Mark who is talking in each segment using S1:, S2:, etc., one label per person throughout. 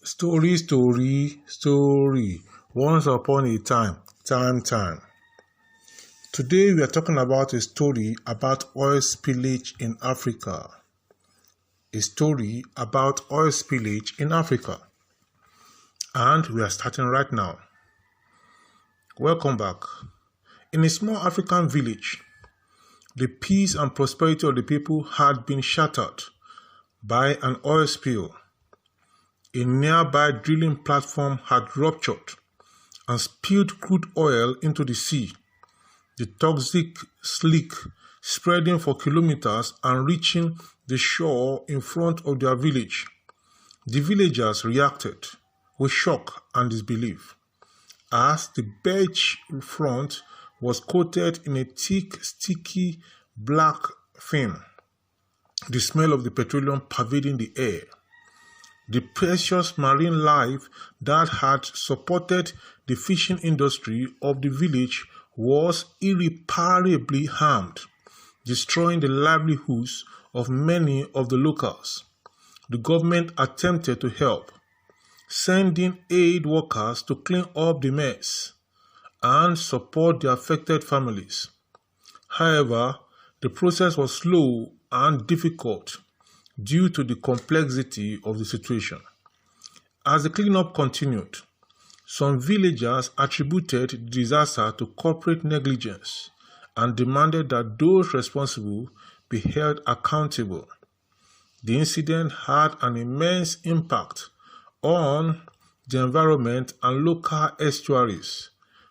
S1: Story, story, story. Once upon a time. Today we are talking about a story about oil spillage in Africa. A story about oil spillage in Africa. And we are starting right now. Welcome back. In a small African village, the peace and prosperity of the people had been shattered by an oil spill. A nearby drilling platform had ruptured and spilled crude oil into the sea. The toxic slick spreading for kilometers and reaching the shore in front of their village. The villagers reacted with shock and disbelief as the beachfront was coated in a thick, sticky black film, the smell of the petroleum pervading the air. The precious marine life that had supported the fishing industry of the village was irreparably harmed, destroying the livelihoods of many of the locals. The government attempted to help, sending aid workers to clean up the mess and support the affected families. However, the process was slow and difficult due to the complexity of the situation. As the cleanup continued, some villagers attributed the disaster to corporate negligence and demanded that those responsible be held accountable. The incident had an immense impact on the environment and local estuaries,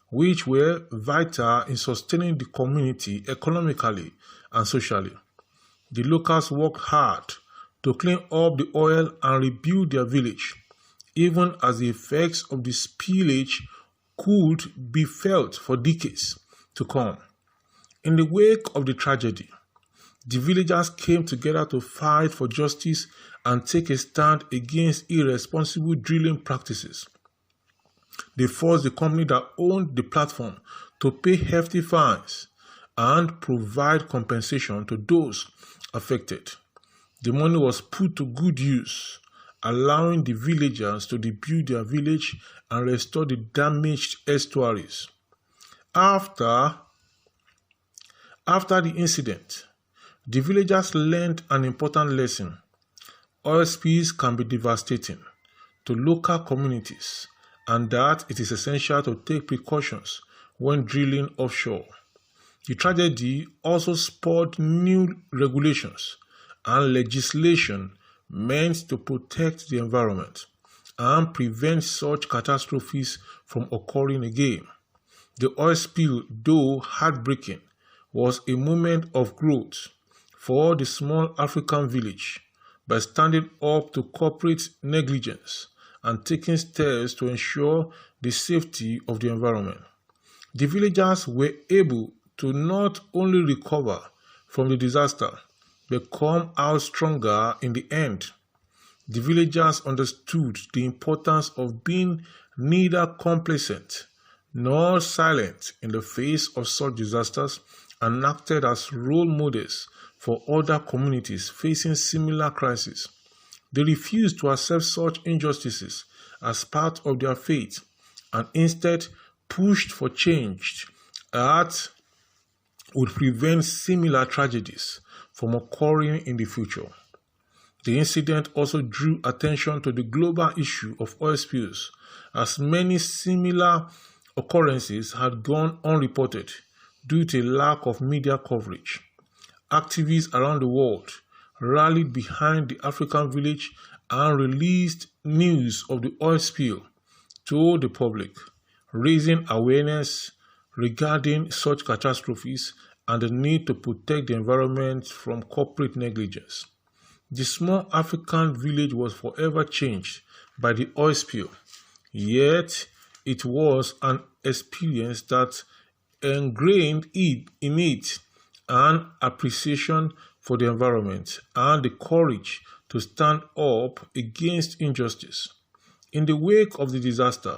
S1: which were vital in sustaining the community economically and socially. The locals worked hard to clean up the oil and rebuild their village, even as the effects of the spillage could be felt for decades to come. In the wake of the tragedy, the villagers came together to fight for justice and take a stand against irresponsible drilling practices. They forced the company that owned the platform to pay hefty fines and provide compensation to those affected. The money was put to good use, allowing the villagers to rebuild their village and restore the damaged estuaries. After the incident, the villagers learned an important lesson. Oil spills can be devastating to local communities, and that it is essential to take precautions when drilling offshore. The tragedy also spurred new regulations and legislation meant to protect the environment and prevent such catastrophes from occurring again. The oil spill, though heartbreaking, was a moment of growth for the small African village by standing up to corporate negligence and taking steps to ensure the safety of the environment. The villagers were able to not only recover from the disaster, but come out stronger in the end. The villagers understood the importance of being neither complacent nor silent in the face of such disasters and acted as role models for other communities facing similar crises. They refused to accept such injustices as part of their fate and instead pushed for change that would prevent similar tragedies from occurring in the future. The incident also drew attention to the global issue of oil spills, as many similar occurrences had gone unreported due to a lack of media coverage. Activists around the world rallied behind the African village and released news of the oil spill to the public, raising awareness regarding such catastrophes and the need to protect the environment from corporate negligence. The small African village was forever changed by the oil spill, yet it was an experience that ingrained in it an appreciation for the environment and the courage to stand up against injustice. In the wake of the disaster,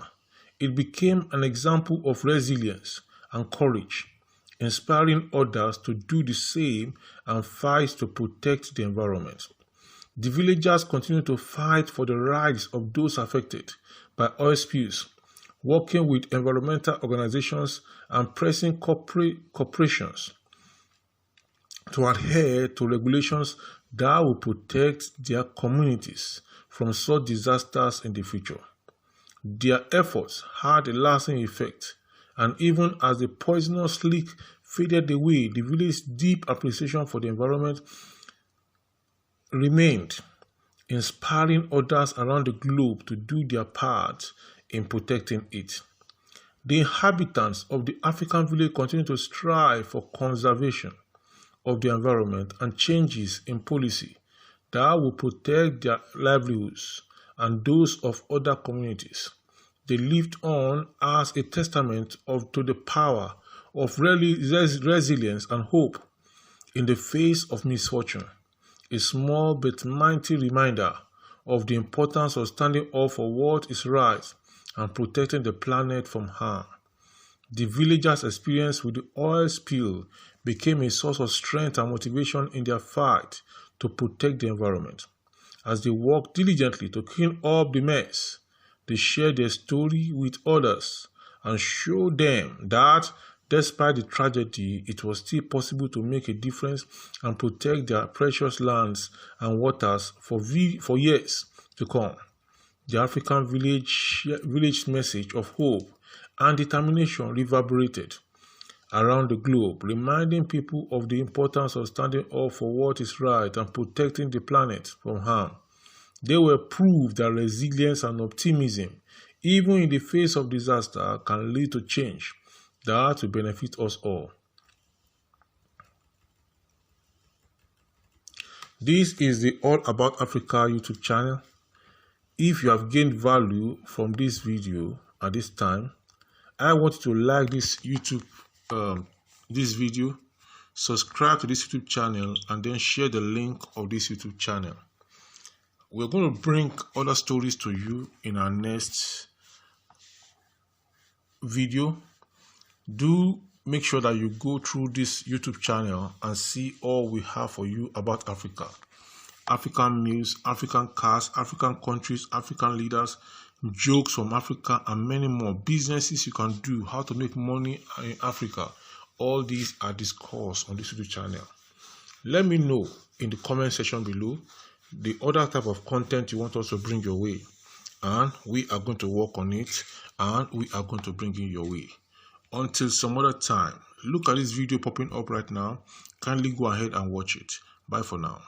S1: it became an example of resilience and courage, inspiring others to do the same and fight to protect the environment. The villagers continue to fight for the rights of those affected by oil spills, working with environmental organizations and pressing corporations to adhere to regulations that will protect their communities from such disasters in the future. Their efforts had a lasting effect, and even as the poisonous leak faded away, the village's deep appreciation for the environment remained, inspiring others around the globe to do their part in protecting it. The inhabitants of the African village continue to strive for conservation of the environment and changes in policy that will protect their livelihoods and those of other communities. They lived on as a testament to the power of resilience and hope in the face of misfortune. A small but mighty reminder of the importance of standing up for what is right and protecting the planet from harm. The villagers' experience with the oil spill became a source of strength and motivation in their fight to protect the environment. As they worked diligently to clean up the mess, they shared their story with others and showed them that despite the tragedy, it was still possible to make a difference and protect their precious lands and waters for years to come. The African village message of hope and determination reverberated around the globe, reminding people of the importance of standing up for what is right and protecting the planet from harm. They were proof that resilience and optimism, even in the face of disaster, can lead to change that will benefit us all. This is the All About Africa YouTube channel. If you have gained value from this video at this time, I want you to like this video, subscribe to this YouTube channel, and then share the link of this YouTube channel. We're going to bring other stories to you in our next video. Do make sure that you go through this YouTube channel and see all we have for you about Africa. African news, African cars, African countries, African leaders, jokes from Africa, and many more. Businesses you can do, how to make money in Africa. All these are discussed on this YouTube channel. Let me know in the comment section below the other type of content you want us to bring your way, and we are going to work on it, and we are going to bring it your way. Until some other time, look at this video popping up right now. Kindly go ahead and watch it. Bye for now.